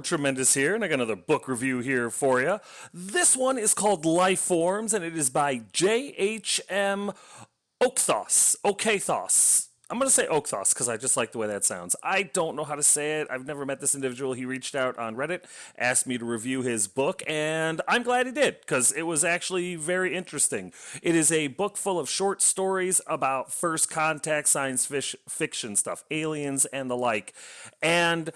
Tremendous here, and I got another book review here for you. This one is called Lifeforms, and it is by J.H.M. Oakthos. I'm going to say Oakthos because I just like the way that sounds. I don't know how to say it. I've never met this individual. He reached out on Reddit, asked me to review his book, and I'm glad he did because it was actually very interesting. It is a book full of short stories about first contact science fiction stuff, aliens and the like. And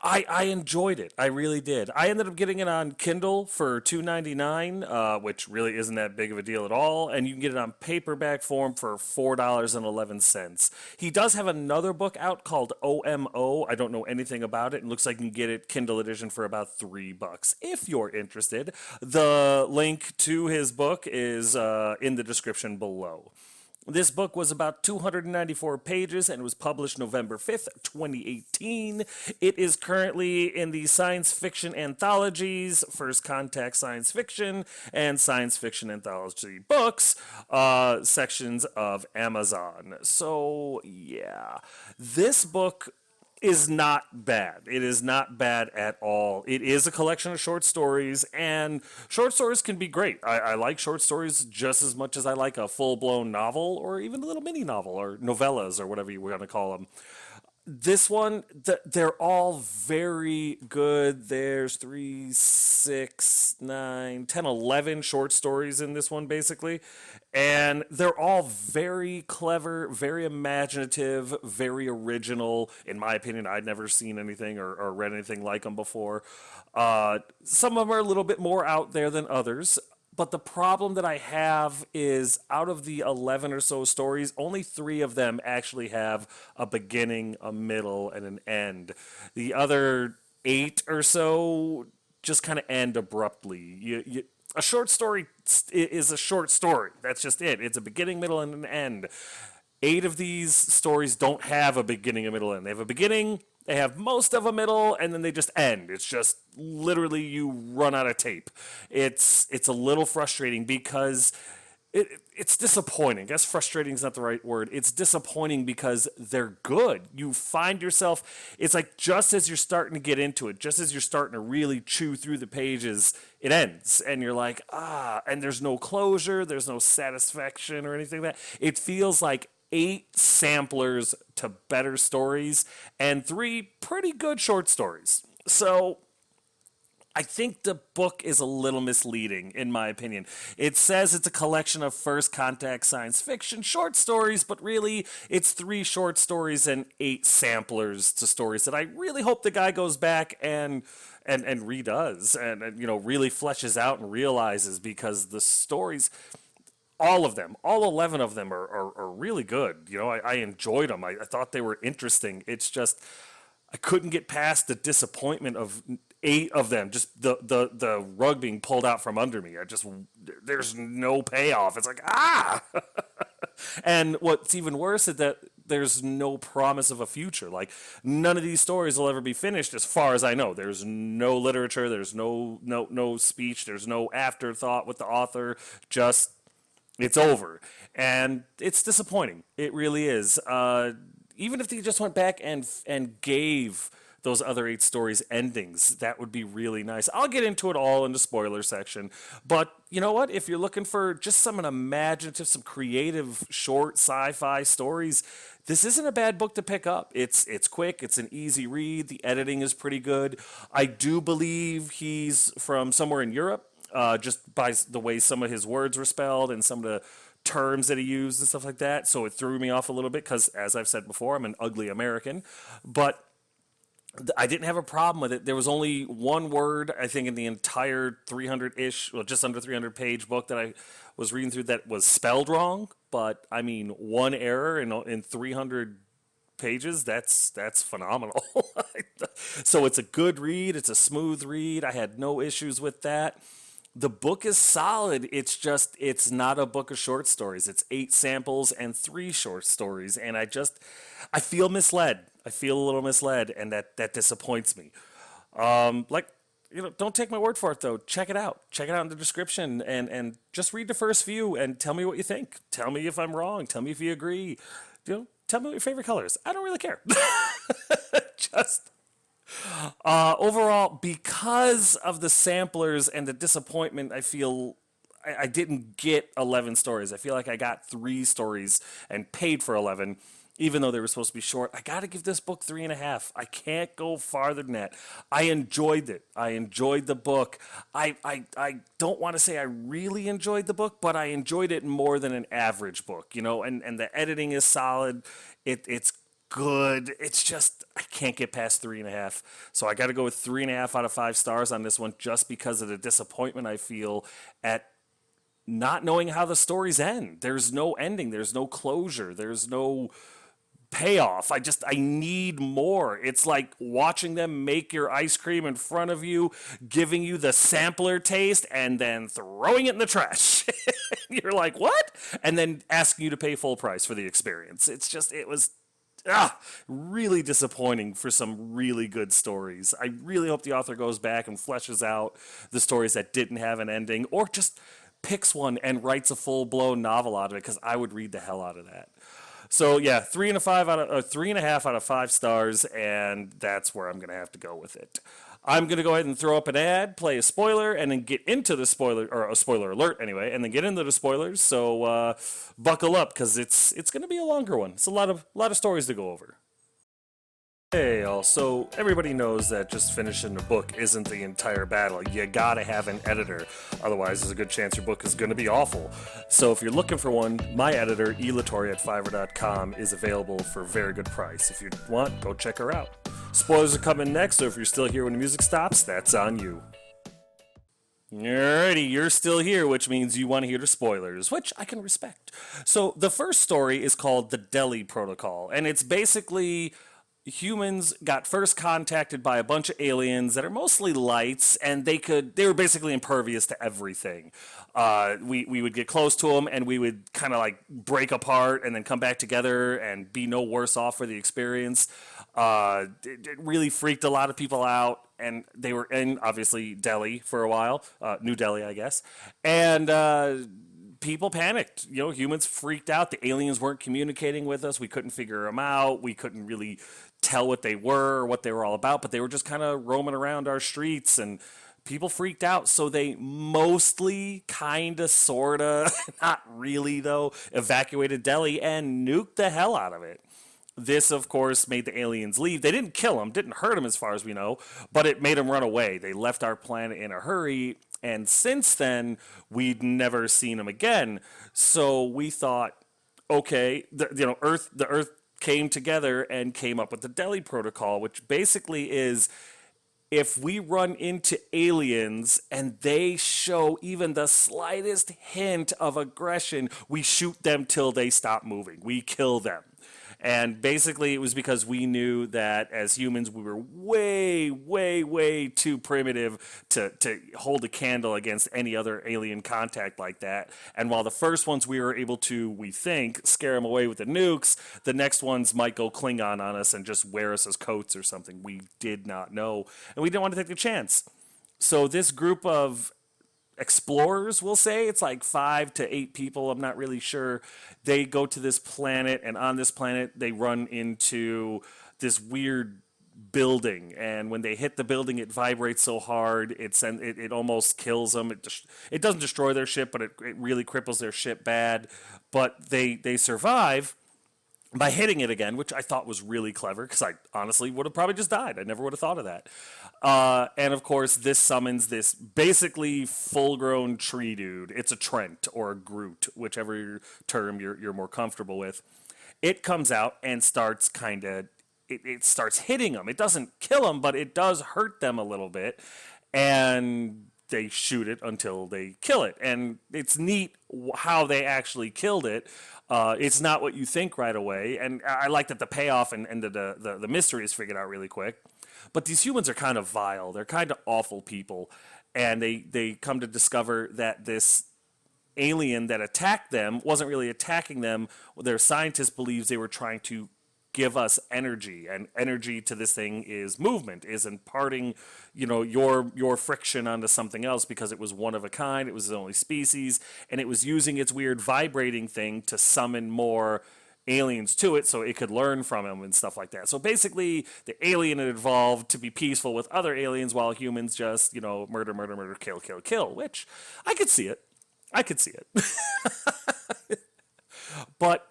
I enjoyed it. I really did. I ended up getting it on Kindle for $2.99, which really isn't that big of a deal at all. And you can get it on paperback form for $4.11. He does have another book out called OMO. I don't know anything about it. It looks like you can get it Kindle edition for about $3 if you're interested. The link to his book is in the description below. This book was about 294 pages and was published November 5th, 2018. It is currently in the science fiction anthologies, First Contact Science Fiction, and Science Fiction Anthology Books, sections of Amazon. So, yeah. This book is not bad. It is not bad at all. It is a collection of short stories, and short stories can be great. I like short stories just as much as I like a full-blown novel or even a little mini novel or novellas or whatever you want to call them. This one, they're all very good. There's 3, 6, 9, 10, 11 short stories in this one, basically. And they're all very clever, very imaginative, very original. In my opinion, I'd never seen anything or read anything like them before. Some of them are a little bit more out there than others. But the problem that I have is out of the 11 or so stories, only 3 of them actually have a beginning, a middle, and an end. The other 8 or so just kind of end abruptly. A short story is a short story. That's just it. It's a beginning, middle, and an end. 8 of these stories don't have a beginning, a middle, and they have a beginning, they have most of a middle, and then they just end. It's just literally you run out of tape. It's a little frustrating because it's disappointing. I guess frustrating is not the right word. It's disappointing because they're good. You find yourself, it's like just as you're starting to get into it, just as you're starting to really chew through the pages, it ends. And you're like, and there's no closure, there's no satisfaction or anything like that. It feels like 8 samplers to better stories and 3 pretty good short stories. So I think the book is a little misleading, in my opinion. It says it's a collection of first contact science fiction short stories, but really it's 3 short stories and 8 samplers to stories that I really hope the guy goes back and redoes and really fleshes out and realizes, because the stories, all of them, all 11 of them are really good. I enjoyed them. I thought they were interesting. It's just I couldn't get past the disappointment of 8 of them, just the rug being pulled out from under me. There's no payoff. It's like, And what's even worse is that there's no promise of a future. Like, none of these stories will ever be finished as far as I know. There's no literature, there's no speech, there's no afterthought with the author, just it's over. And it's disappointing. It really is. Even if they just went back and gave those other 8 stories endings, that would be really nice. I'll get into it all in the spoiler section. But you know what? If you're looking for just some imaginative, some creative, short sci-fi stories, this isn't a bad book to pick up. It's quick. It's an easy read. The editing is pretty good. I do believe he's from somewhere in Europe, just by the way some of his words were spelled and some of the terms that he used and stuff like that. So it threw me off a little bit because, as I've said before, I'm an ugly American. But I didn't have a problem with it. There was only one word, I think, in the entire 300-ish, well, just under 300-page book that I was reading through that was spelled wrong. But, I mean, one error in 300 pages, that's phenomenal. So it's a good read. It's a smooth read. I had no issues with that. The book is solid. It's not a book of short stories. It's 8 samples and 3 short stories. And I feel misled. I feel a little misled, and that disappoints me. Don't take my word for it, though. Check it out. Check it out in the description and just read the first few and tell me what you think. Tell me if I'm wrong. Tell me if you agree. Tell me what your favorite color is. I don't really care. Overall, because of the samplers and the disappointment, I feel I didn't get 11 stories. I feel like I got 3 stories and paid for 11, even though they were supposed to be short. I got to give this book 3.5. I can't go farther than that. I enjoyed it. I enjoyed the book. I don't want to say I really enjoyed the book, but I enjoyed it more than an average book, and the editing is solid. It's good. It's just I can't get past 3.5. So I got to go with 3.5 out of 5 stars on this one, just because of the disappointment I feel at not knowing how the stories end. There's no ending. There's no closure. There's no payoff. I need more. It's like watching them make your ice cream in front of you, giving you the sampler taste, and then throwing it in the trash. You're like, what? And then asking you to pay full price for the experience. It was really disappointing for some really good stories. I really hope the author goes back and fleshes out the stories that didn't have an ending, or just picks one and writes a full-blown novel out of it, because I would read the hell out of that. So yeah, 3.5 out of 5 stars, and that's where I'm gonna have to go with it. I'm gonna go ahead and throw up an ad, play a spoiler, and then get into the spoiler, or a spoiler alert anyway, and then get into the spoilers. So buckle up, because it's gonna be a longer one. It's a lot of stories to go over. Hey, also, everybody knows that just finishing a book isn't the entire battle. You gotta have an editor, otherwise there's a good chance your book is gonna be awful. So if you're looking for one, my editor, elatoria at Fiverr.com, is available for a very good price. If you want, go check her out. Spoilers are coming next, so if you're still here when the music stops, that's on you. Alrighty, you're still here, which means you want to hear the spoilers, which I can respect. So the first story is called the Deli Protocol, and it's basically humans got first contacted by a bunch of aliens that are mostly lights, and they were basically impervious to everything. We would get close to them, and we would kind of like break apart and then come back together and be no worse off for the experience. It really freaked a lot of people out, and they were in, obviously, Delhi for a while, New Delhi, I guess, and people panicked. Humans freaked out. The aliens weren't communicating with us. We couldn't figure them out. We couldn't really tell what they were or what they were all about, but they were just kind of roaming around our streets, and people freaked out. So they mostly, kind of, sort of, not really though, evacuated Delhi and nuked the hell out of it. This, of course, made the aliens leave. They didn't kill them, didn't hurt them as far as we know, but it made them run away. They left our planet in a hurry, and since then, we'd never seen them again. So we thought, okay, the Earth came together and came up with the Deli Protocol, which basically is, if we run into aliens and they show even the slightest hint of aggression, we shoot them till they stop moving. We kill them. And basically, it was because we knew that as humans, we were way, way, way too primitive to hold a candle against any other alien contact like that. And while the first ones we were able to, we think, scare them away with the nukes, the next ones might go Klingon on us and just wear us as coats or something. We did not know. And we didn't want to take the chance. So this group of explorers, we'll say, it's like 5 to 8 people, I'm not really sure. They go to this planet, and on this planet they run into this weird building, and when they hit the building, it vibrates so hard it almost kills them. It doesn't destroy their ship, but it really cripples their ship bad. But they survive by hitting it again, which I thought was really clever, because I honestly would have probably just died. I never would have thought of that. And of course, this summons this basically full-grown tree dude. It's a Trent or a Groot, whichever term you're more comfortable with. It comes out and starts it starts hitting them. It doesn't kill them, but it does hurt them a little bit. And they shoot it until they kill it. And it's neat how they actually killed it. It's not what you think right away. And I like that the payoff and the mystery is figured out really quick. But these humans are kind of vile. They're kind of awful people. And they come to discover that this alien that attacked them wasn't really attacking them. Their scientist believes they were trying to give us energy, and energy to this thing is movement, is imparting, your friction onto something else, because it was one of a kind, it was the only species, and it was using its weird vibrating thing to summon more aliens to it so it could learn from them and stuff like that. So basically, the alien had evolved to be peaceful with other aliens while humans just, murder, murder, murder, kill, kill, kill, which I could see it. I could see it. But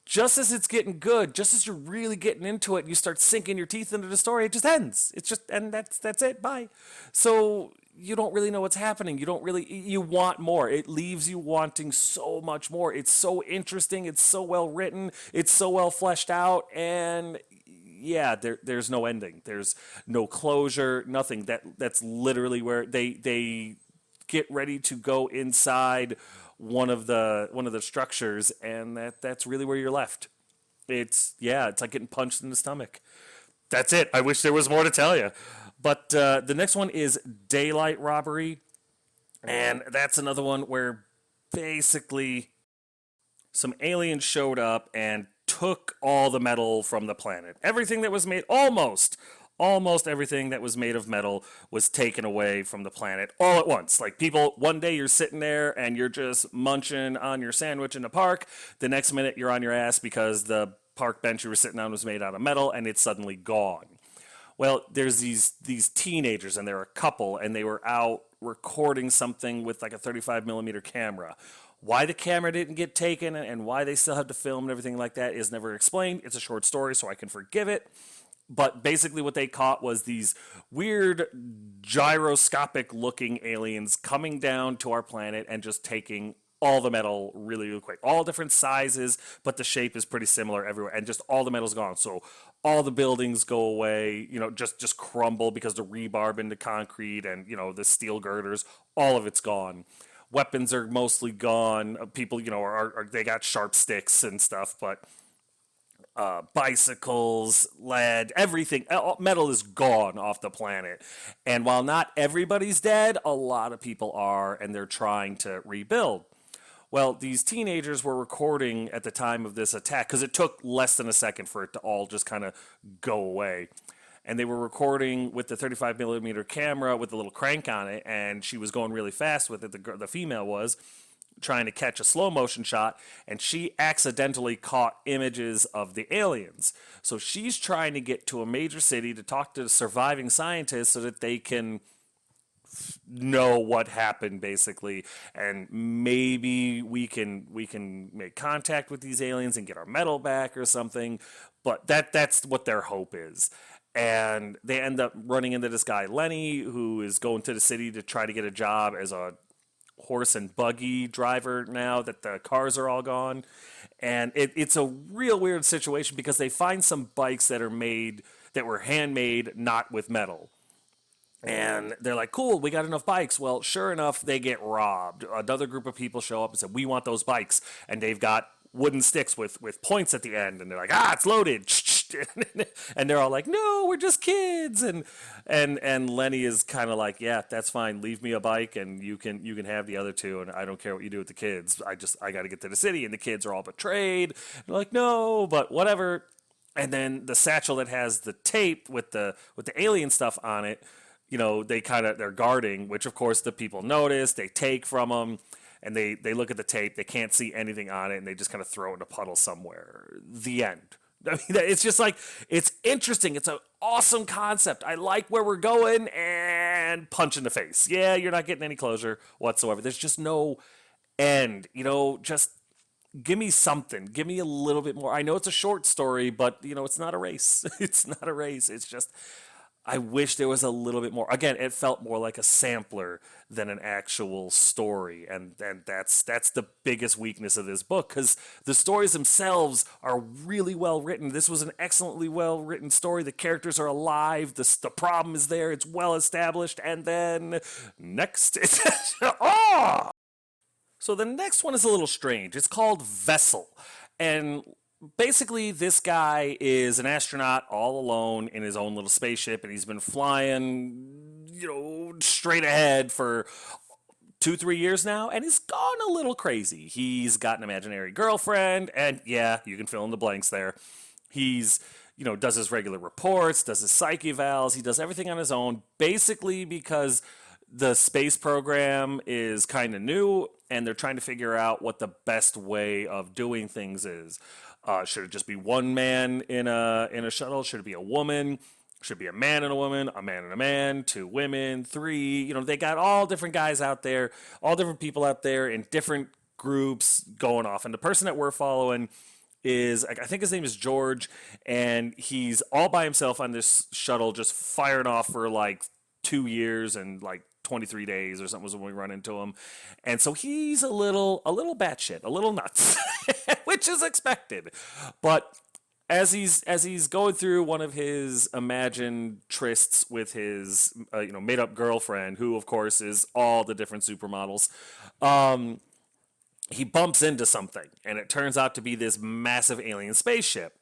just as it's getting good, just as you're really getting into it, and you start sinking your teeth into the story, it just ends. It's just, and that's it. Bye. So you don't really know what's happening. You want more. It leaves you wanting so much more. It's so interesting. It's so well written. It's so well fleshed out. And yeah, there's no ending. There's no closure, nothing. That's literally where they get ready to go inside one of the structures, and that's really where you're left. It's like getting punched in the stomach. That's it. I wish there was more to tell you. But the next one is Daylight Robbery, and that's another one where basically some aliens showed up and took all the metal from the planet. Everything that was made, almost everything that was made of metal was taken away from the planet all at once. Like people, one day you're sitting there and you're just munching on your sandwich in the park. The next minute you're on your ass because the park bench you were sitting on was made out of metal and it's suddenly gone. Well, there's these teenagers, and they're a couple, and they were out recording something with like a 35 millimeter camera. Why the camera didn't get taken and why they still have to film and everything like that is never explained. It's a short story, so I can forgive it. But basically what they caught was these weird gyroscopic looking aliens coming down to our planet and just taking all the metal really, really quick. All different sizes, but the shape is pretty similar everywhere. And just all the metal's gone. So all the buildings go away, just crumble because the rebarb into concrete and, the steel girders, all of it's gone. Weapons are mostly gone. People, they got sharp sticks and stuff, but bicycles, lead, everything, metal is gone off the planet. And while not everybody's dead, a lot of people are, and they're trying to rebuild. Well, these teenagers were recording at the time of this attack because it took less than a second for it to all just kind of go away. And they were recording with the 35 millimeter camera with a little crank on it, and she was going really fast with it. The female was trying to catch a slow motion shot, and she accidentally caught images of the aliens. So she's trying to get to a major city to talk to the surviving scientists so that they can know what happened, basically, and maybe we can make contact with these aliens and get our metal back or something. But that's what their hope is. And they end up running into this guy Lenny, who is going to the city to try to get a job as a horse and buggy driver now that the cars are all gone. And it's a real weird situation because they find some bikes that were handmade, not with metal. And they're like, cool, we got enough bikes. Well, sure enough, they get robbed. Another group of people show up and say, we want those bikes. And they've got wooden sticks with points at the end. And they're like, it's loaded. And they're all like, no, we're just kids. And Lenny is kind of like, yeah, that's fine. Leave me a bike and you can have the other two. And I don't care what you do with the kids. I got to get to the city. And the kids are all betrayed. And they're like, no, but whatever. And then the satchel that has the tape with the alien stuff on it, they're guarding, which of course the people notice. They take from them, and they look at the tape. They can't see anything on it, and they just kind of throw it in a puddle somewhere. The end. I mean, it's just like, it's interesting. It's an awesome concept. I like where we're going, and punch in the face. Yeah, you're not getting any closure whatsoever. There's just no end. Just give me something. Give me a little bit more. I know it's a short story, but it's not a race. It's not a race. It's just, I wish there was a little bit more. Again, it felt more like a sampler than an actual story, and that's the biggest weakness of this book, because the stories themselves are really well written. This was an excellently well written story. The characters are alive. The problem is there. It's well established, and then next, it's oh. So the next one is a little strange. It's called Vessel, and basically, this guy is an astronaut all alone in his own little spaceship, and he's been flying, straight ahead for 2-3 years now, and he's gone a little crazy. He's got an imaginary girlfriend, and yeah, you can fill in the blanks there. He's, does his regular reports, does his psych evals, he does everything on his own, basically because the space program is kind of new, and they're trying to figure out what the best way of doing things is. Should it just be one man in a shuttle? Should it be a woman? Should it be a man and a man and a man, two women, three. They got all different guys out there, all different people out there in different groups going off. And the person that we're following is, I think his name is George, and he's all by himself on this shuttle, just firing off for like 2 years and like 23 days or something was when we run into him. And so he's a little batshit, a little nuts, which is expected. But as he's going through one of his imagined trysts with his made up girlfriend, who of course is all the different supermodels, he bumps into something, and it turns out to be this massive alien spaceship.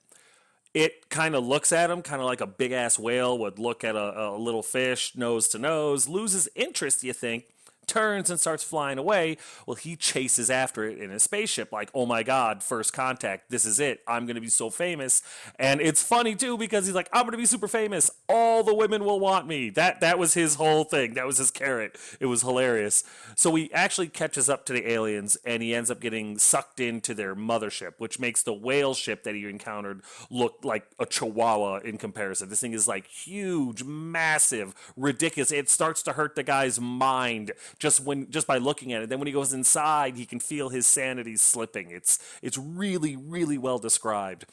It kind of looks at him, kind of like a big ass whale would look at a little fish, nose to nose, loses interest, you think, turns and starts flying away. Well, he chases after it in his spaceship like, oh my God, first contact. This is it. I'm going to be so famous. And it's funny too, because he's like, I'm going to be super famous. All the women will want me. That was his whole thing. That was his carrot. It was hilarious. So he actually catches up to the aliens, and he ends up getting sucked into their mothership, which makes the whale ship that he encountered look like a chihuahua in comparison. This thing is like huge, massive, ridiculous. It starts to hurt the guy's mind just by looking at it. Then when he goes inside, he can feel his sanity slipping. It's really, really well described.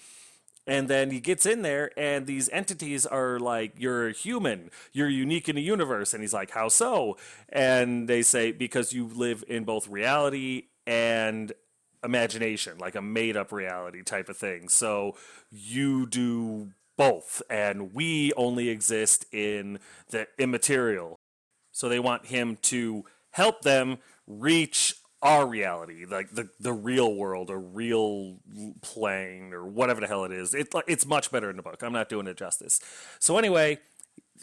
And then he gets in there, and these entities are like, you're a human, you're unique in the universe. And he's like, how so? And they say, because you live in both reality and imagination, like a made up reality type of thing. So you do both, and we only exist in the immaterial. So they want him to help them reach our reality, like the real world, or real plane, or whatever the hell it is. It's much better in the book. I'm not doing it justice. So anyway,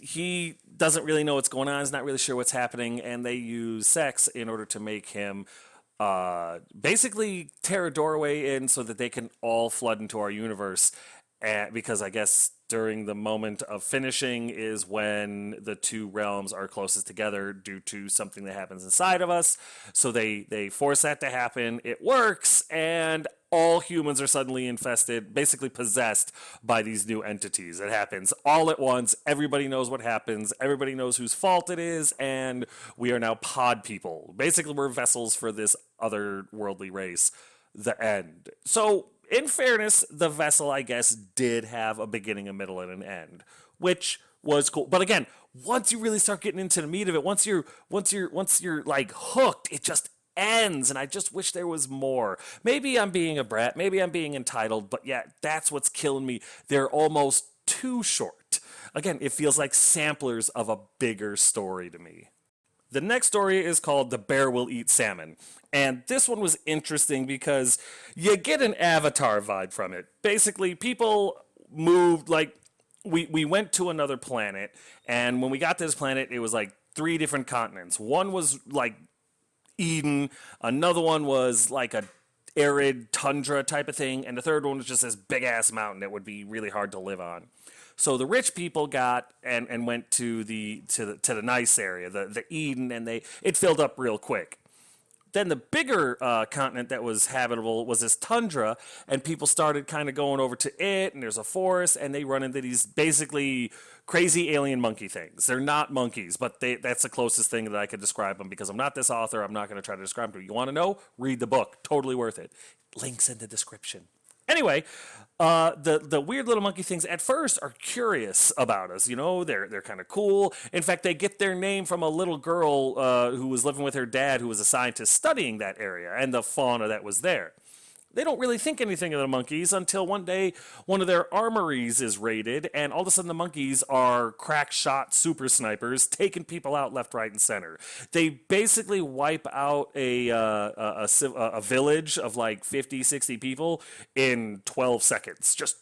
he doesn't really know what's going on. He's not really sure what's happening, and they use sex in order to make him basically tear a doorway in so that they can all flood into our universe. Because I guess during the moment of finishing is when the two realms are closest together due to something that happens inside of us. So they force that to happen. It works, and all humans are suddenly infested, basically possessed by these new entities. It happens all at once. Everybody knows what happens. Everybody knows whose fault it is, and we are now pod people. Basically, we're vessels for this otherworldly race. The end. So, in fairness, the vessel, I guess, did have a beginning, a middle, and an end, which was cool. But again, once you really start getting into the meat of it, once you're like hooked, it just ends. And I just wish there was more. Maybe I'm being a brat. Maybe I'm being entitled. But yeah, that's what's killing me. They're almost too short. Again, it feels like samplers of a bigger story to me. The next story is called The Bear Will Eat Salmon. And this one was interesting because you get an Avatar vibe from it. Basically, people moved, like, we went to another planet, and when we got to this planet, it was like 3 different continents. One was like Eden, another one was like a arid tundra type of thing, and the third one was just this big-ass mountain that would be really hard to live on. So the rich people got and went to the nice area, the Eden, and it filled up real quick. Then the bigger continent that was habitable was this tundra, and people started kind of going over to it, and there's a forest, and they run into these basically crazy alien monkey things. They're not monkeys, but that's the closest thing that I could describe them, because I'm not this author. I'm not going to try to describe them to you. You want to know? Read the book. Totally worth it. Links in the description. Anyway, the weird little monkey things at first are curious about us. They're kind of cool. In fact, they get their name from a little girl who was living with her dad, who was a scientist studying that area and the fauna that was there. They don't really think anything of the monkeys until one day one of their armories is raided, and all of a sudden the monkeys are crack shot super snipers taking people out left, right, and center. They basically wipe out a village of like 50, 60 people in 12 seconds. Just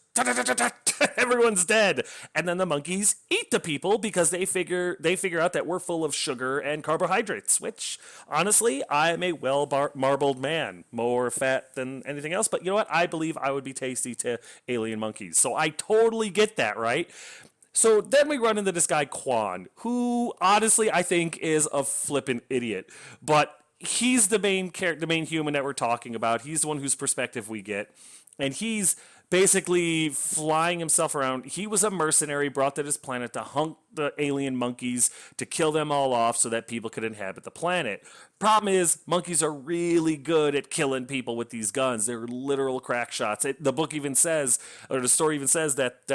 everyone's dead. And then the monkeys eat the people because they figure out that we're full of sugar and carbohydrates, which honestly, I'm a well-marbled man, more fat than anything else. But you know what? I believe I would be tasty to alien monkeys. So I totally get that, right? So then we run into this guy, Quan, who honestly I think is a flippin' idiot. But he's the main character, the main human that we're talking about. He's the one whose perspective we get, and he's basically flying himself around. He was a mercenary brought to this planet to hunt the alien monkeys to kill them all off so that people could inhabit the planet. Problem is, monkeys are really good at killing people with these guns. They're literal crack shots. The book even says, or the story even says that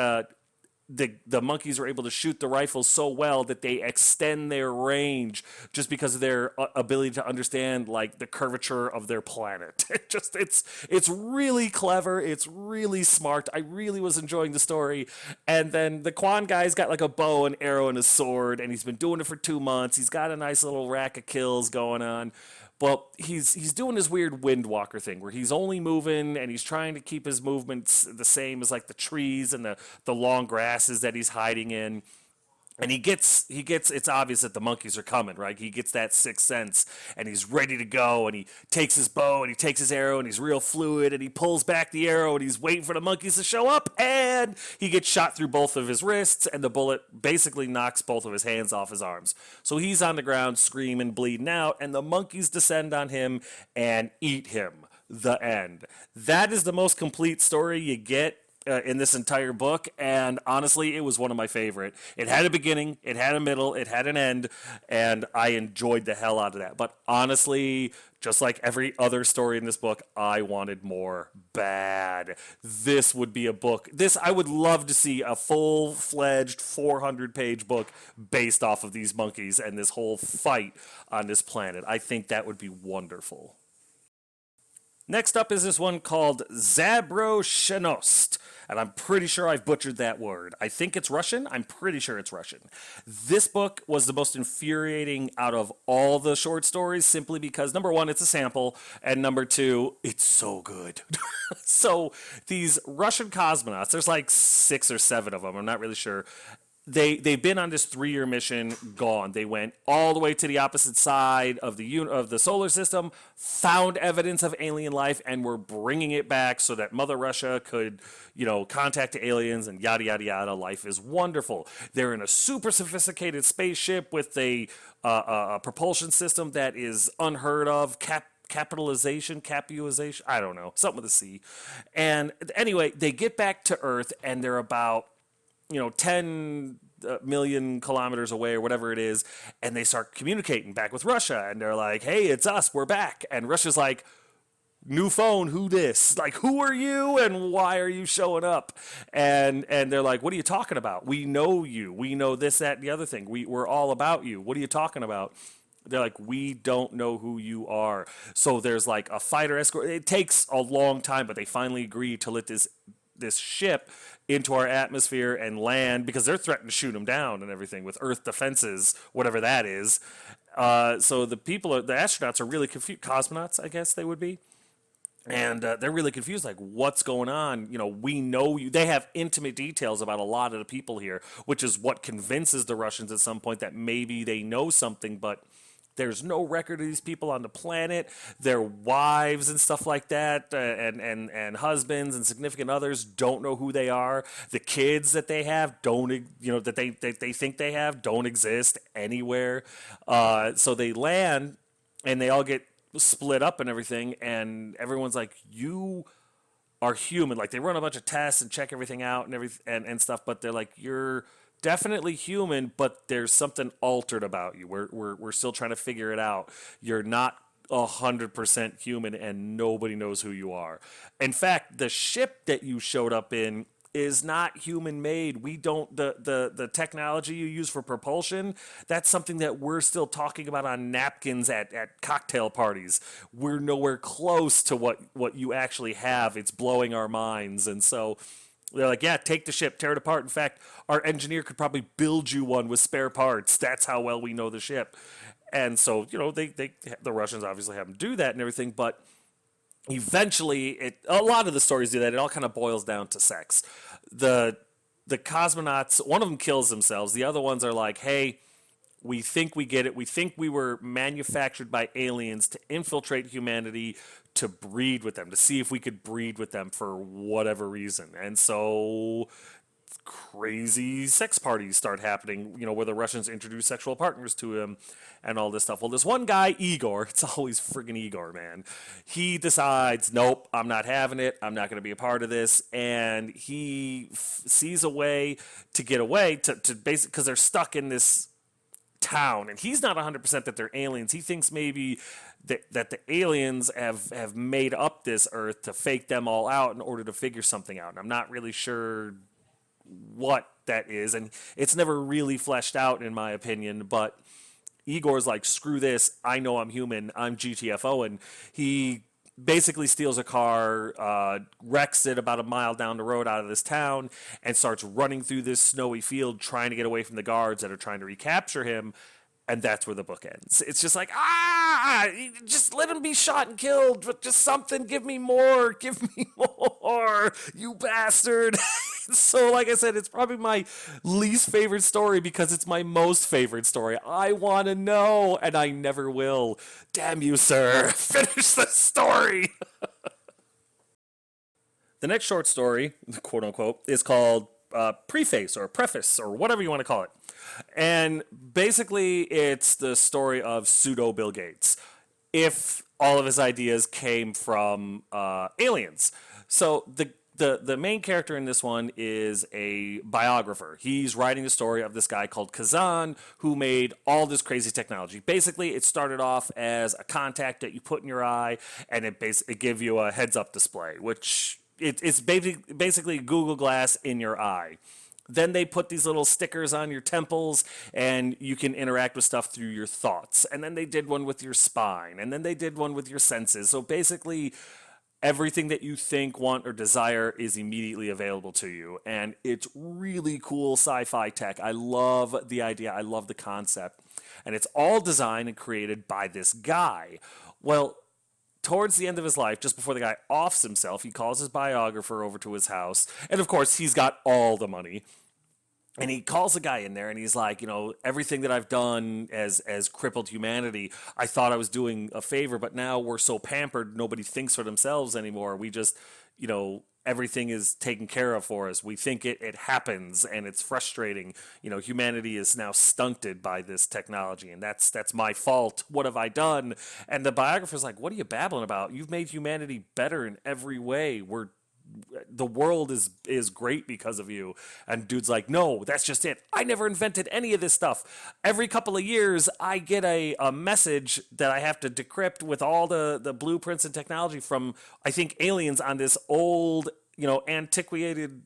the monkeys are able to shoot the rifles so well that they extend their range just because of their ability to understand like the curvature of their planet. It's really clever. It's really smart. I really was enjoying the story. And then the Quan guy's got like a bow and arrow and a sword, and he's been doing it for 2 months. He's got a nice little rack of kills going on. Well, he's doing this weird windwalker thing where he's only moving and he's trying to keep his movements the same as like the trees and the long grasses that he's hiding in. And it's obvious that the monkeys are coming, right? He gets that sixth sense and he's ready to go, and he takes his bow and he takes his arrow and he's real fluid and he pulls back the arrow and he's waiting for the monkeys to show up, and he gets shot through both of his wrists and the bullet basically knocks both of his hands off his arms. So he's on the ground screaming, bleeding out, and the monkeys descend on him and eat him. The end. That is the most complete story you get in this entire book, and honestly, it was one of my favorite. It had a beginning, it had a middle, it had an end, and I enjoyed the hell out of that. But honestly, just like every other story in this book, I wanted more bad. This would be a book. I would love to see a full-fledged 400-page book based off of these monkeys and this whole fight on this planet. I think that would be wonderful. Next up is this one called Zabroshchenost, and I'm pretty sure I've butchered that word. I think it's Russian. I'm pretty sure it's Russian. This book was the most infuriating out of all the short stories simply because, number one, it's a sample, and number two, it's so good. So these Russian cosmonauts, there's like 6 or 7 of them, I'm not really sure. They've been on this 3-year mission, gone. They went all the way to the opposite side of the solar system, found evidence of alien life, and were bringing it back so that Mother Russia could, contact the aliens and yada yada yada. Life is wonderful. They're in a super sophisticated spaceship with a propulsion system that is unheard of. Capitalization, I don't know, something with a C. And anyway, they get back to Earth, and they're about 10 million kilometers away or whatever it is, and they start communicating back with Russia, and they're like, hey, it's us, we're back. And Russia's like, new phone, who this? Like, who are you and why are you showing up? And they're like, what are you talking about? We know you. We know this, that, and the other thing. We're all about you. What are you talking about? They're like, we don't know who you are. So there's like a fighter escort. It takes a long time, but they finally agree to let this ship into our atmosphere and land because they're threatening to shoot them down and everything with Earth defenses, whatever that is. So the astronauts are really confused. Cosmonauts, I guess they would be. And they're really confused, like, what's going on? We know you. They have intimate details about a lot of the people here, which is what convinces the Russians at some point that maybe they know something, but there's no record of these people on the planet. Their wives and stuff like that, and husbands and significant others don't know who they are. The kids that they have that they think they have don't exist anywhere. So they land and they all get split up and everything, and everyone's like, you are human. Like, they run a bunch of tests and check everything out and stuff, but they're like, you're definitely human, but there's something altered about you. We're still trying to figure it out. You're not 100% human, and nobody knows who you are. In fact, the ship that you showed up in is not human made. We don't the technology you use for propulsion, that's something that we're still talking about on napkins at cocktail parties. We're nowhere close to what you actually have. It's blowing our minds. And so they're like, yeah, take the ship, tear it apart. In fact, our engineer could probably build you one with spare parts. That's how well we know the ship. And so, the Russians obviously have them do that and everything, but eventually, a lot of the stories do that. It all kind of boils down to sex. The cosmonauts, one of them kills themselves. The other ones are like, hey, we think we get it. We think we were manufactured by aliens to infiltrate humanity, to breed with them, to see if we could breed with them for whatever reason. And so crazy sex parties start happening, where the Russians introduce sexual partners to him and all this stuff. Well, this one guy, Igor, it's always friggin' Igor, man. He decides, nope, I'm not having it. I'm not going to be a part of this. And he sees a way to get away to basically, because they're stuck in this town, and he's not 100% that they're aliens. He thinks maybe that the aliens have made up this Earth to fake them all out in order to figure something out. And I'm not really sure what that is, and it's never really fleshed out in my opinion, but Igor's like, screw this, I know I'm human, I'm GTFO, and he basically steals a car, wrecks it about a mile down the road out of this town, and starts running through this snowy field trying to get away from the guards that are trying to recapture him. And that's where the book ends. It's just like, just let him be shot and killed, but just something, give me more, you bastard. So, like I said, it's probably my least favorite story because it's my most favorite story. I want to know, and I never will. Damn you, sir. Finish the story. The next short story, quote unquote, is called Preface or Preface or whatever you want to call it. And basically, it's the story of pseudo Bill Gates, if all of his ideas came from aliens. So the main character in this one is a biographer. He's writing the story of this guy called Kazan who made all this crazy technology. Basically, it started off as a contact that you put in your eye, and it gives you a heads-up display, which it's basically Google Glass in your eye. Then they put these little stickers on your temples, and you can interact with stuff through your thoughts. And then they did one with your spine, and then they did one with your senses. So basically, everything that you think, want, or desire is immediately available to you. And it's really cool sci-fi tech. I love the idea. I love the concept. And it's all designed and created by this guy. Well, towards the end of his life, just before the guy offs himself, he calls his biographer over to his house. And of course, he's got all the money. And he calls the guy in there and he's like, everything that I've done as crippled humanity, I thought I was doing a favor, but now we're so pampered, nobody thinks for themselves anymore. We just, everything is taken care of for us. We think it happens, and it's frustrating. Humanity is now stunted by this technology, and that's my fault. What have I done? And the biographer's like, what are you babbling about? You've made humanity better in every way. The world is great because of you. And dude's like, no, that's just it. I never invented any of this stuff. Every couple of years, I get a message that I have to decrypt with all the blueprints and technology from, I think, aliens on this old, antiquated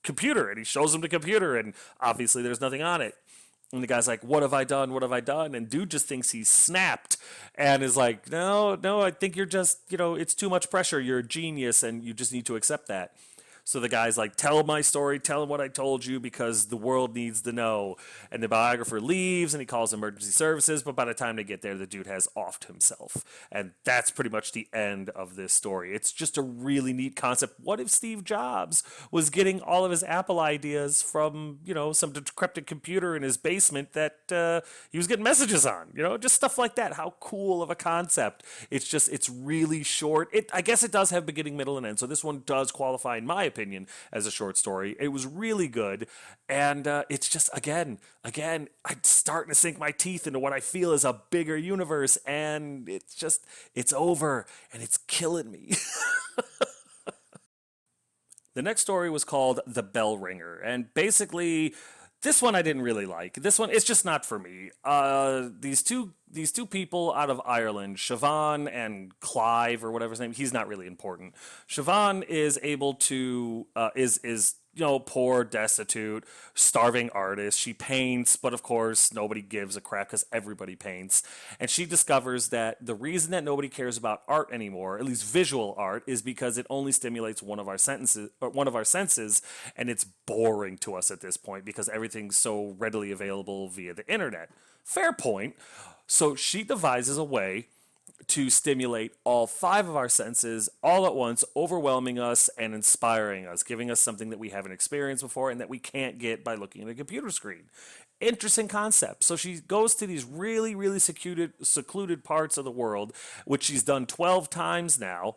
computer. And he shows him the computer, and obviously there's nothing on it. And the guy's like, what have I done? What have I done? And dude just thinks he's snapped and is like, no, I think you're just, it's too much pressure. You're a genius and you just need to accept that. So the guy's like, tell my story, tell him what I told you because the world needs to know. And the biographer leaves and he calls emergency services, but by the time they get there, the dude has offed himself. And that's pretty much the end of this story. It's just a really neat concept. What if Steve Jobs was getting all of his Apple ideas from, some decrepit computer in his basement that he was getting messages on, just stuff like that. How cool of a concept. It's really short. I guess it does have beginning, middle, and end. So this one does qualify, in my opinion, as a short story. It was really good, and it's just again I'm starting to sink my teeth into what I feel is a bigger universe, and it's over and it's killing me. The next story was called The Bellringer, and basically this one I didn't really like. This one, it's just not for me. These two people out of Ireland, Siobhan and Clive or whatever his name, he's not really important. Siobhan is able to is poor, destitute, starving artist. She paints, but of course nobody gives a crap because everybody paints. And she discovers that the reason that nobody cares about art anymore, at least visual art, is because it only stimulates one of our senses, and it's boring to us at this point because everything's so readily available via the internet. Fair point. So she devises a way to stimulate all 5 of our senses all at once, overwhelming us and inspiring us, giving us something that we haven't experienced before and that we can't get by looking at a computer screen. Interesting concept. So she goes to these really, really secluded parts of the world, which she's done 12 times now,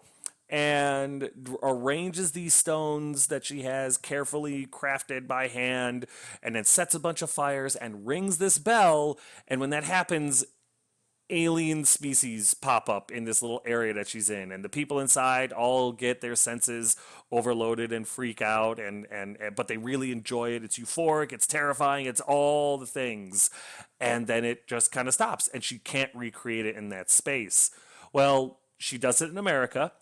and arranges these stones that she has carefully crafted by hand, and then sets a bunch of fires and rings this bell. And when that happens, alien species pop up in this little area that she's in, and the people inside all get their senses overloaded and freak out, and but they really enjoy it. It's euphoric, it's terrifying, it's all the things. And then it just kind of stops, and she can't recreate it in that space. Well, she does it in America,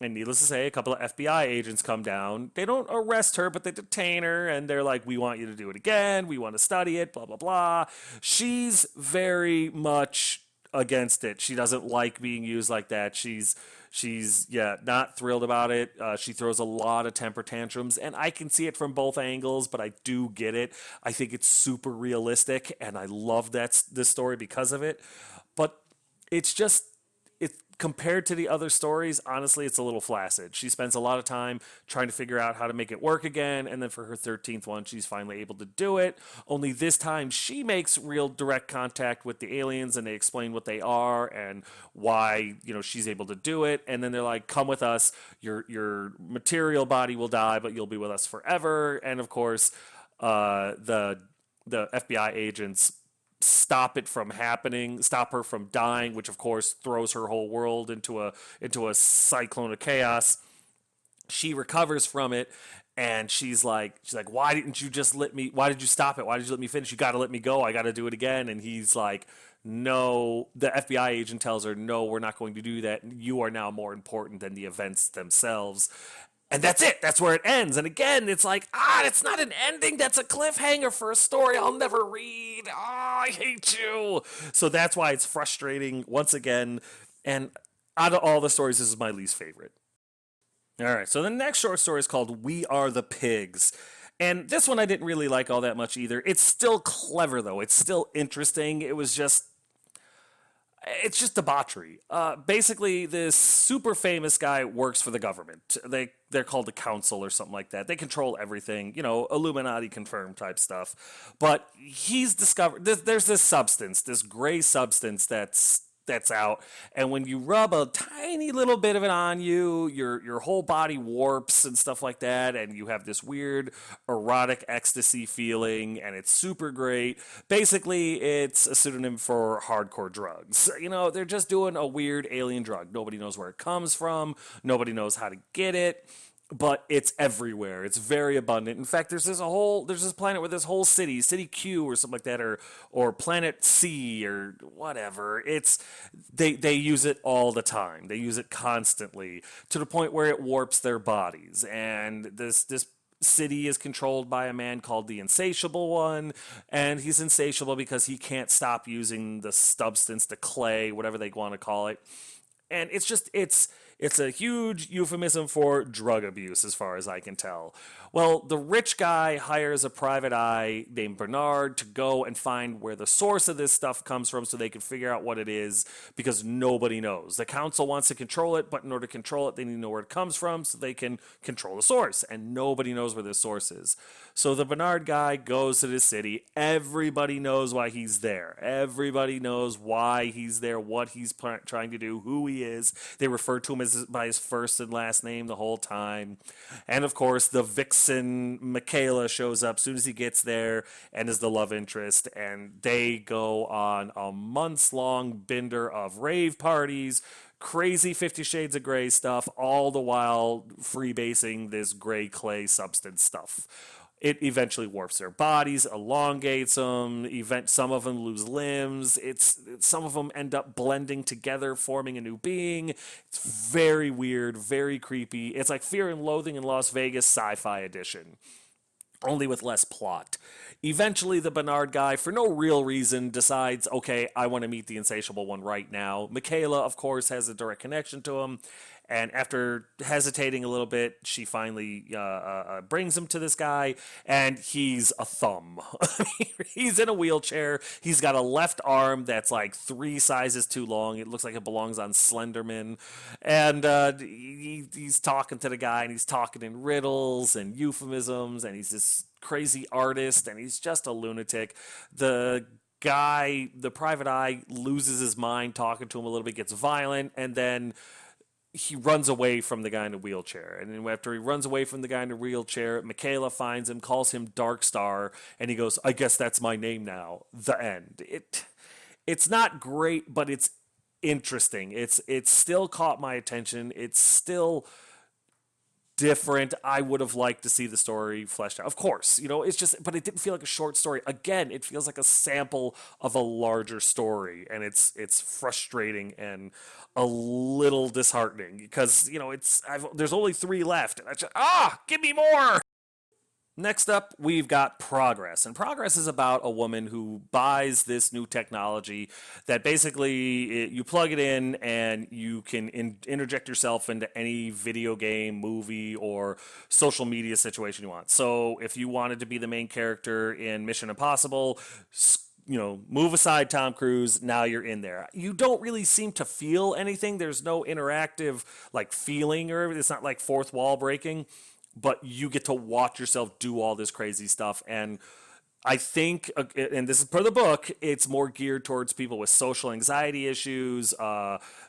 and needless to say, a couple of FBI agents come down. They don't arrest her, but they detain her, and they're like, "We want you to do it again. We want to study it, blah, blah, blah." She's very much against it. She doesn't like being used like that. She's yeah, not thrilled about it. She throws a lot of temper tantrums, and I can see it from both angles, but I do get it. I think it's super realistic, and I love this story because of it. But it's just it compared to the other stories, honestly, it's a little flaccid. She spends a lot of time trying to figure out how to make it work again, and then for her 13th one, she's finally able to do it. Only this time, she makes real direct contact with the aliens, and they explain what they are and why she's able to do it. And then they're like, "Come with us. Your material body will die, but you'll be with us forever." And of course, the FBI agents stop it from happening, stop her from dying, which of course throws her whole world into a cyclone of chaos. She recovers from it, and she's like, "Why didn't you just let me? Why did you stop it? Why did you let me finish? You got to let me go. I got to do it again." And he's like, "No." The FBI agent tells her, "No, we're not going to do that. You are now more important than the events themselves." And that's it. That's where it ends. And again, it's like, it's not an ending. That's a cliffhanger for a story I'll never read. I hate you. So that's why it's frustrating once again. And out of all the stories, this is my least favorite. All right. So the next short story is called We Are the Pigs. And this one I didn't really like all that much either. It's still clever, though. It's still interesting. It's just debauchery. Basically, this super famous guy works for the government. They're called the council or something like that. They control everything, Illuminati confirmed type stuff. But he's discovered there's this substance, this gray substance that's out, and when you rub a tiny little bit of it on you, your whole body warps and stuff like that, and you have this weird erotic ecstasy feeling, and it's super great. Basically, it's a pseudonym for hardcore drugs. They're just doing a weird alien drug. Nobody knows where it comes from. Nobody knows how to get it, but it's everywhere. It's very abundant. In fact, there's this planet with this whole city Q or something like that, or planet C or whatever. They use it all the time. They use it constantly to the point where it warps their bodies. And this city is controlled by a man called the Insatiable One, and he's insatiable because he can't stop using the substance, the clay, whatever they want to call it. And it's a huge euphemism for drug abuse, as far as I can tell. Well, the rich guy hires a private eye named Bernard to go and find where the source of this stuff comes from so they can figure out what it is, because nobody knows. The council wants to control it, but in order to control it, they need to know where it comes from so they can control the source, and nobody knows where the source is. So the Bernard guy goes to the city. Everybody knows why he's there. Everybody knows why he's there, what he's trying to do, who he is. They refer to him by his first and last name the whole time. And of course, the vixen Michaela shows up as soon as he gets there and is the love interest. And they go on a months-long bender of rave parties, crazy 50 Shades of Grey stuff, all the while freebasing this gray clay substance stuff. It eventually warps their bodies, elongates them. Some of them lose limbs. Some of them end up blending together, forming a new being. It's very weird, very creepy. It's like Fear and Loathing in Las Vegas Sci-Fi edition, only with less plot. Eventually, the Bernard guy, for no real reason, decides, okay, I want to meet the Insatiable One right now. Michaela, of course, has a direct connection to him. And after hesitating a little bit, she finally brings him to this guy, and he's a thumb. He's in a wheelchair. He's got a left arm that's like 3 sizes too long. It looks like it belongs on Slenderman. And he's talking to the guy, and he's talking in riddles and euphemisms, and he's this crazy artist, and he's just a lunatic. The guy, the private eye, loses his mind talking to him a little bit, gets violent, and then he runs away from the guy in the wheelchair. And then after he runs away from the guy in the wheelchair, Michaela finds him, calls him Dark Star, and he goes, "I guess that's my name now." The end. It's not great, but it's interesting. It's still caught my attention. It's still different. I would have liked to see the story fleshed out. Of course, it's just, but it didn't feel like a short story. Again, it feels like a sample of a larger story, and it's frustrating and a little disheartening because there's only three left, and I just give me more. Next up, we've got Progress. And Progress is about a woman who buys this new technology that basically you plug it in and you can interject yourself into any video game, movie, or social media situation you want. So if you wanted to be the main character in Mission Impossible, move aside Tom Cruise, now you're in there. You don't really seem to feel anything. There's no interactive like feeling, or it's not like fourth wall breaking, but you get to watch yourself do all this crazy stuff. And I think, and this is per the book, it's more geared towards people with social anxiety issues,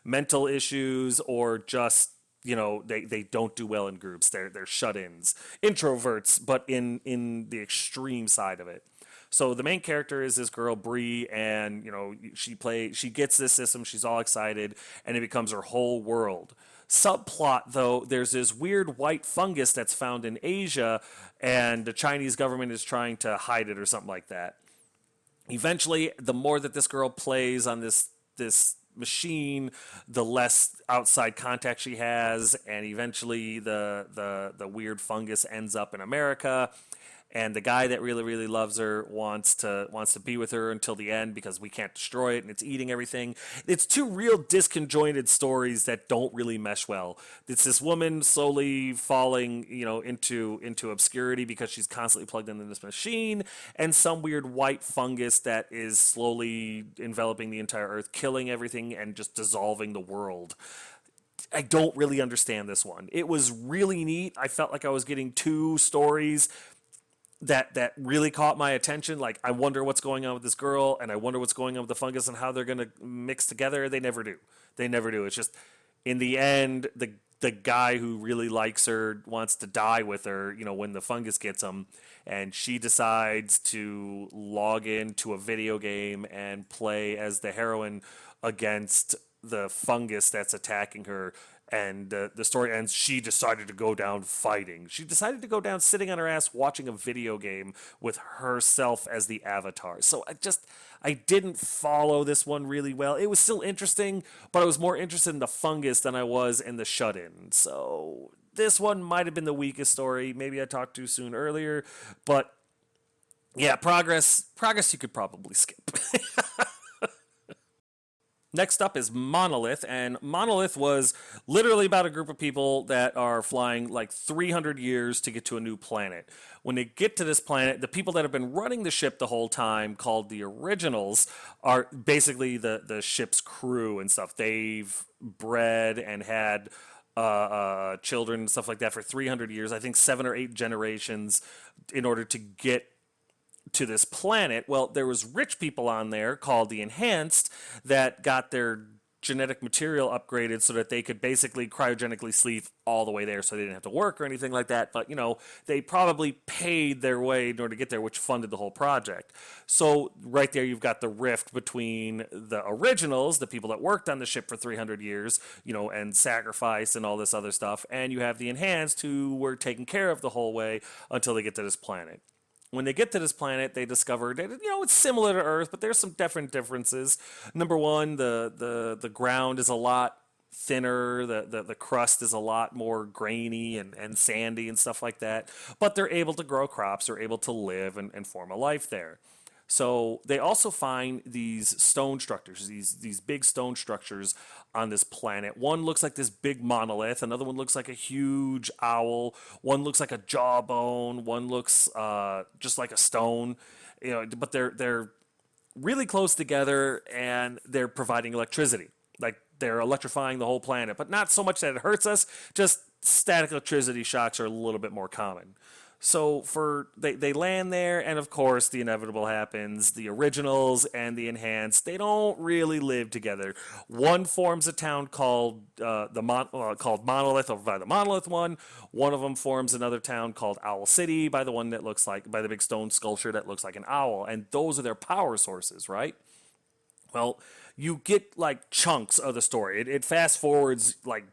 mental issues, or just they don't do well in groups. They're shut-ins, introverts, but in the extreme side of it. So the main character is this girl Bree, and she gets this system. She's all excited, and it becomes her whole world. Subplot though, there's this weird white fungus that's found in Asia, and the Chinese government is trying to hide it or something like that. Eventually, the more that this girl plays on this machine, the less outside contact she has, and eventually the weird fungus ends up in America. And the guy that really really loves her wants to be with her until the end because we can't destroy it and it's eating everything. It's two real disconjointed stories that don't really mesh well. It's this woman slowly falling into obscurity because she's constantly plugged into this machine, and some weird white fungus that is slowly enveloping the entire earth, killing everything and just dissolving the world. I don't really understand this one. It was really neat. I felt like I was getting two stories that really caught my attention. Like, I wonder what's going on with this girl, and I wonder what's going on with the fungus and how they're going to mix together. They never do. They never do. It's just, in the end, the guy who really likes her wants to die with her, when the fungus gets him, and she decides to log into a video game and play as the heroine against the fungus that's attacking her. And the story ends, she decided to go down fighting. She decided to go down sitting on her ass watching a video game with herself as the avatar. So I didn't follow this one really well. It was still interesting, but I was more interested in the fungus than I was in the shut-in. So this one might have been the weakest story. Maybe I talked too soon earlier, but yeah, progress you could probably skip. Next up is Monolith, and Monolith was literally about a group of people that are flying like 300 years to get to a new planet. When they get to this planet, the people that have been running the ship the whole time, called the Originals, are basically the ship's crew and stuff. They've bred and had children and stuff like that for 300 years, I think 7 or 8 generations, in order to get to this planet. Well, there was rich people on there called the Enhanced that got their genetic material upgraded so that they could basically cryogenically sleep all the way there, so they didn't have to work or anything like that. But they probably paid their way in order to get there, which funded the whole project. So right there, you've got the rift between the Originals, the people that worked on the ship for 300 years, and sacrificed and all this other stuff, and you have the Enhanced, who were taken care of the whole way until they get to this planet. When they get to this planet, they discover that it's similar to Earth, but there's some differences. Number one, the ground is a lot thinner. The crust is a lot more grainy and sandy and stuff like that. But they're able to grow crops. They're able to live and form a life there. So they also find these stone structures, these big stone structures on this planet. One looks like this big monolith. Another one looks like a huge owl. One looks like a jawbone. One looks just like a stone. But they're really close together, and they're providing electricity. Like, they're electrifying the whole planet, but not so much that it hurts us. Just static electricity shocks are a little bit more common. So they land there, and of course the inevitable happens. The originals and the enhanced, they don't really live together. One forms a town called called Monolith over by the Monolith one. One of them forms another town called Owl City by the one that looks like by the big stone sculpture that looks like an owl, and those are their power sources, right? Well, you get like chunks of the story. It fast forwards like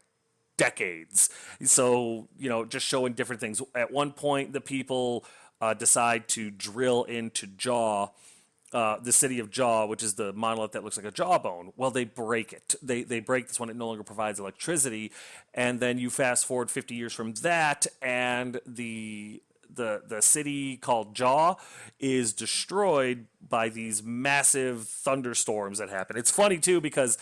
decades. So, just showing different things. At one point, the people decide to drill into Jaw, the city of Jaw, which is the monolith that looks like a jawbone. Well, they break it. They break this one. It no longer provides electricity. And then you fast forward 50 years from that, and the city called Jaw is destroyed by these massive thunderstorms that happen. It's funny too because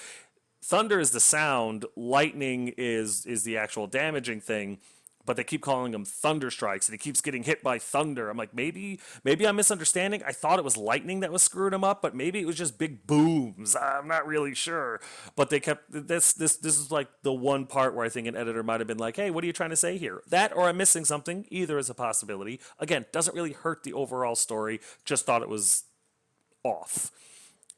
thunder is the sound, lightning is the actual damaging thing, but they keep calling them thunder strikes, and he keeps getting hit by thunder. I'm like, maybe I'm misunderstanding. I thought it was lightning that was screwing him up, but maybe it was just big booms. I'm not really sure. But they kept this is like the one part where I think an editor might have been like, hey, what are you trying to say here? That or I'm missing something. Either is a possibility. Again, doesn't really hurt the overall story. Just thought it was off.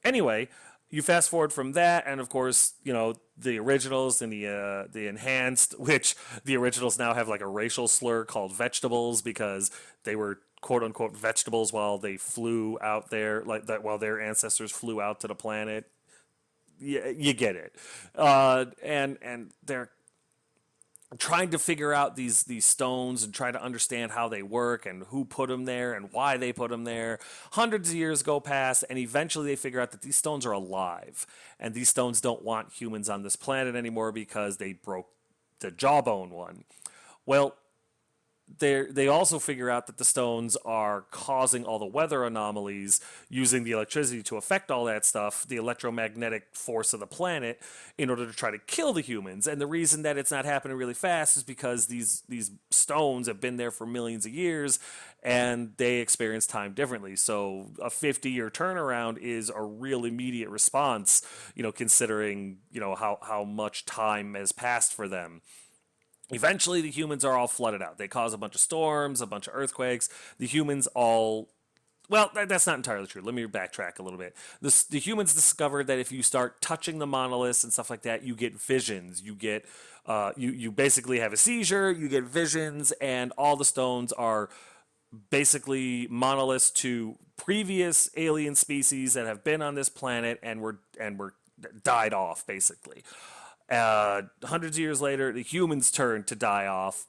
Anyway, you fast forward from that, and of course, the originals and the enhanced, which the originals now have like a racial slur called vegetables because they were quote unquote vegetables while they flew out there, like that while their ancestors flew out to the planet. You get it, and they're trying to figure out these stones and try to understand how they work and who put them there and why they put them there. Hundreds of years go past, and eventually they figure out that these stones are alive, and these stones don't want humans on this planet anymore because they broke the jawbone one. Well, they also figure out that the stones are causing all the weather anomalies using the electricity to affect all that stuff, the electromagnetic force of the planet, in order to try to kill the humans. And the reason that it's not happening really fast is because these stones have been there for millions of years, and they experience time differently. So a 50-year turnaround is a real immediate response, considering how much time has passed for them. Eventually, the humans are all flooded out. They cause a bunch of storms, a bunch of earthquakes. The humans all. Well, that's not entirely true. Let me backtrack a little bit. The humans discovered that if you start touching the monoliths and stuff like that, you get visions. You get. You basically have a seizure, you get visions, and all the stones are basically monoliths to previous alien species that have been on this planet and were died off, basically. Hundreds of years later, the humans turn to die off,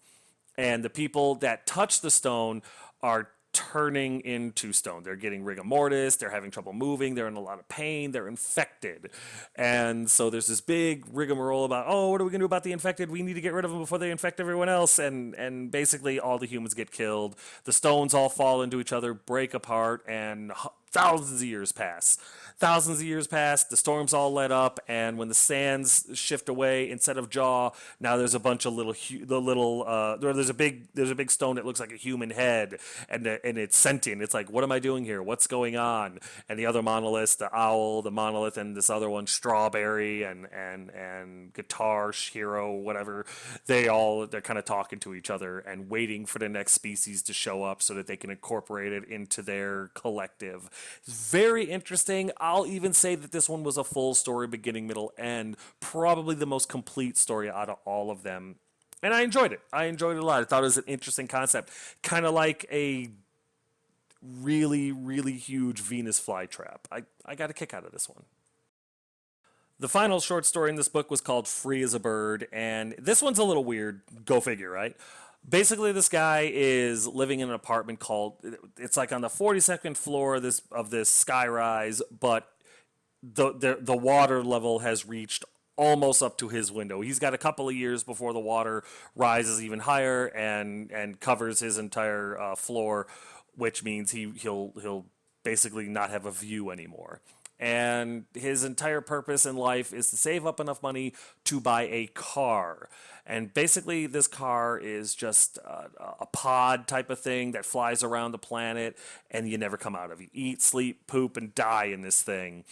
and the people that touch the stone are turning into stone. They're getting rigor mortis, they're having trouble moving, they're in a lot of pain, they're infected. And so there's this big rigmarole about, oh, what are we going to do about the infected? We need to get rid of them before they infect everyone else. And basically all the humans get killed. The stones all fall into each other, break apart, and thousands of years pass. Thousands of years pass, the storms all let up, and when the sands shift away, instead of Jaw, now there's a bunch of there's a big stone that looks like a human head, and it's sentient. It's like, what am I doing here? What's going on? And the other monoliths, the owl, the monolith, and this other one, Strawberry, and Guitar, Hero, whatever, they're kind of talking to each other and waiting for the next species to show up so that they can incorporate it into their collective. It's very interesting. I'll even say that this one was a full story, beginning, middle, end. Probably the most complete story out of all of them. And I enjoyed it. I enjoyed it a lot. I thought it was an interesting concept. Kind of like a really, really huge Venus flytrap. I got a kick out of this one. The final short story in this book was called Free as a Bird, and this one's a little weird. Go figure, right? Basically, this guy is living in an apartment it's like on the 42nd floor of this skyrise, but the water level has reached almost up to his window. He's got a couple of years before the water rises even higher and covers his entire floor, which means he'll basically not have a view anymore. And his entire purpose in life is to save up enough money to buy a car. And basically, this car is just a pod type of thing that flies around the planet, and you never come out of it. You eat, sleep, poop, and die in this thing.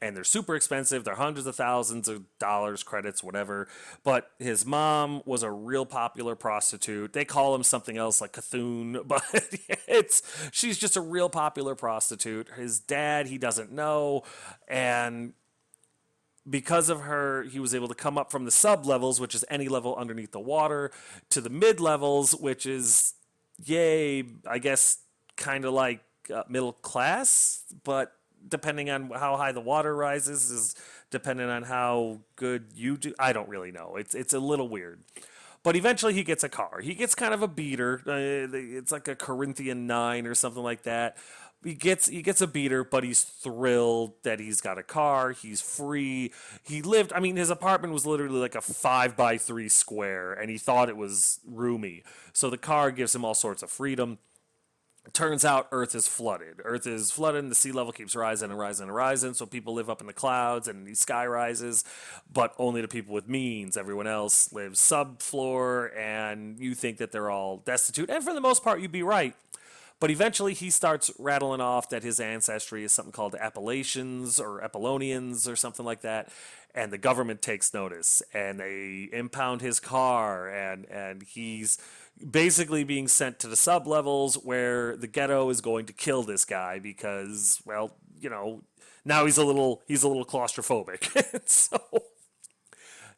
and they're super expensive. They're hundreds of thousands of dollars, credits, whatever. But his mom was a real popular prostitute. They call him something else like Cthulhu, but it's she's just a real popular prostitute. His dad, he doesn't know, and because of her, he was able to come up from the sub levels, which is any level underneath the water, to the mid levels, which is, yay, I guess, kind of like middle class, but depending on how high the water rises is dependent on how good you do. I don't really know. It's a little weird. But eventually he gets a car. He gets kind of a beater. It's like a Corinthian 9 or something like that. He gets a beater, but he's thrilled that he's got a car. He's free. He lived. I mean, his apartment was literally like a 5x3 square, and he thought it was roomy. So the car gives him all sorts of freedom. Turns out Earth is flooded. Earth is flooded, and the sea level keeps rising and rising and rising. So people live up in the clouds and the sky rises, but only the people with means. Everyone else lives subfloor, and you think that they're all destitute. And for the most part, you'd be right. But eventually he starts rattling off that his ancestry is something called Appalachians or Apollonians or something like that. And the government takes notice and they impound his car, and he's basically being sent to the sub levels where the ghetto is going to kill this guy because, well, now he's a little claustrophobic. So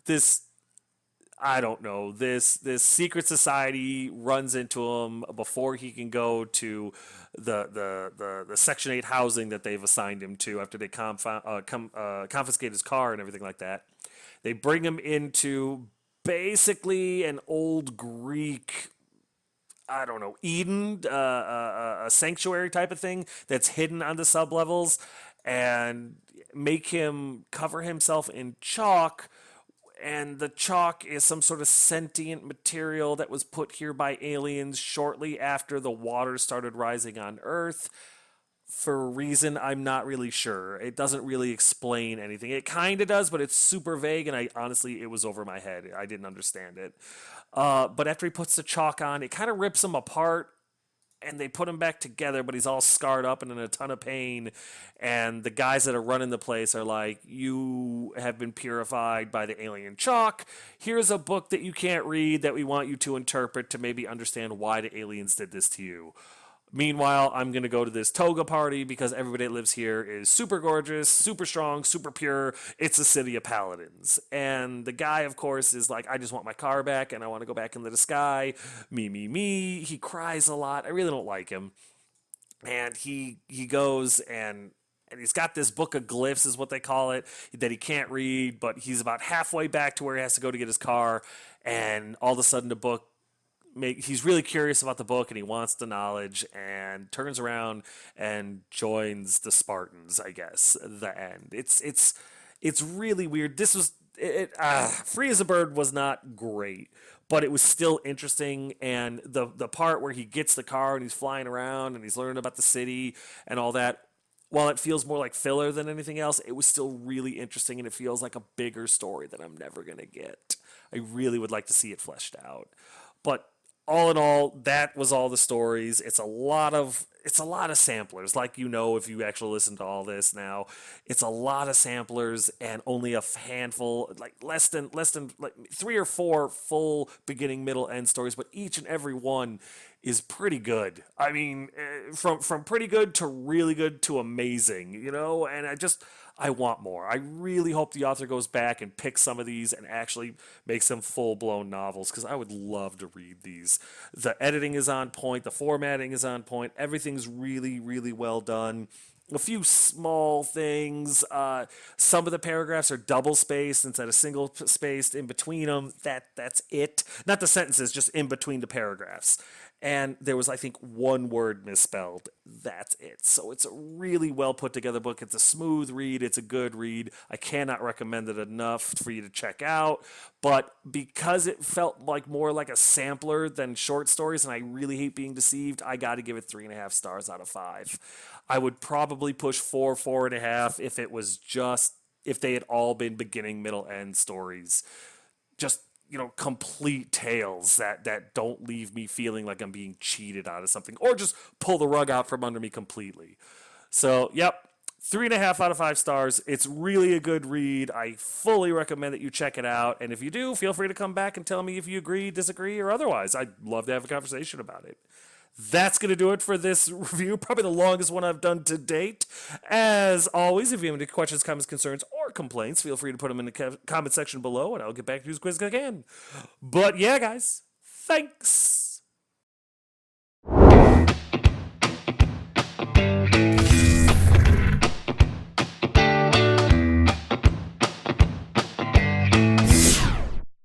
this I don't know. This secret society runs into him before he can go to the Section 8 housing that they've assigned him to after they confiscate his car and everything like that. They bring him into basically an old Greek, I don't know, Eden, a sanctuary type of thing that's hidden on the sublevels, and make him cover himself in chalk. And the chalk is some sort of sentient material that was put here by aliens shortly after the water started rising on Earth. For a reason I'm not really sure. It doesn't really explain anything. It kind of does, but it's super vague, and it was over my head. I didn't understand it. But after he puts the chalk on, it kind of rips him apart, and they put him back together, but he's all scarred up and in a ton of pain. And the guys that are running the place are like, you have been purified by the alien chalk. Here's a book that you can't read that we want you to interpret to maybe understand why the aliens did this to you. Meanwhile, I'm going to go to this toga party because everybody that lives here is super gorgeous, super strong, super pure. It's a city of paladins. And the guy, of course, is like, I just want my car back and I want to go back into the sky. Me, me, me. He cries a lot. I really don't like him. And he goes and he's got this book of glyphs, is what they call it, that he can't read, but he's about halfway back to where he has to go to get his car. And all of a sudden the book he's really curious about the book and he wants the knowledge and turns around and joins the Spartans, I guess, the end. It's really weird. This was Free as a Bird was not great, but it was still interesting. And the part where he gets the car and he's flying around and he's learning about the city and all that, while it feels more like filler than anything else, it was still really interesting, and it feels like a bigger story that I'm never going to get. I really would like to see it fleshed out. But all in all, that was all the stories. It's a lot of samplers. Like, if you actually listen to all this now, it's a lot of samplers and only a handful, like less than like 3 or 4 full beginning, middle, end stories. But each and every one is pretty good. I mean, from pretty good to really good to amazing, and I want more. I really hope the author goes back and picks some of these and actually makes them full-blown novels, because I would love to read these. The editing is on point. The formatting is on point. Everything's really, really well done. A few small things. Some of the paragraphs are double-spaced instead of single-spaced in between them. That's it. Not the sentences, just in between the paragraphs. And there was, I think, 1 word misspelled. That's it. So it's a really well put together book. It's a smooth read. It's a good read. I cannot recommend it enough for you to check out. But because it felt more like a sampler than short stories, and I really hate being deceived, I got to give it 3.5 stars out of 5. I would probably push 4, 4.5 if they had all been beginning, middle, end stories. Just complete tales that don't leave me feeling like I'm being cheated out of something, or just pull the rug out from under me completely. So, yep, 3.5 out of 5 stars. It's really a good read. I fully recommend that you check it out. And if you do, feel free to come back and tell me if you agree, disagree, or otherwise. I'd love to have a conversation about it. That's going to do it for this review. Probably the longest one I've done to date. As always, if you have any questions, comments, concerns, or complaints, feel free to put them in the comment section below, and I'll get back to you as quick as I can. But yeah, guys, thanks.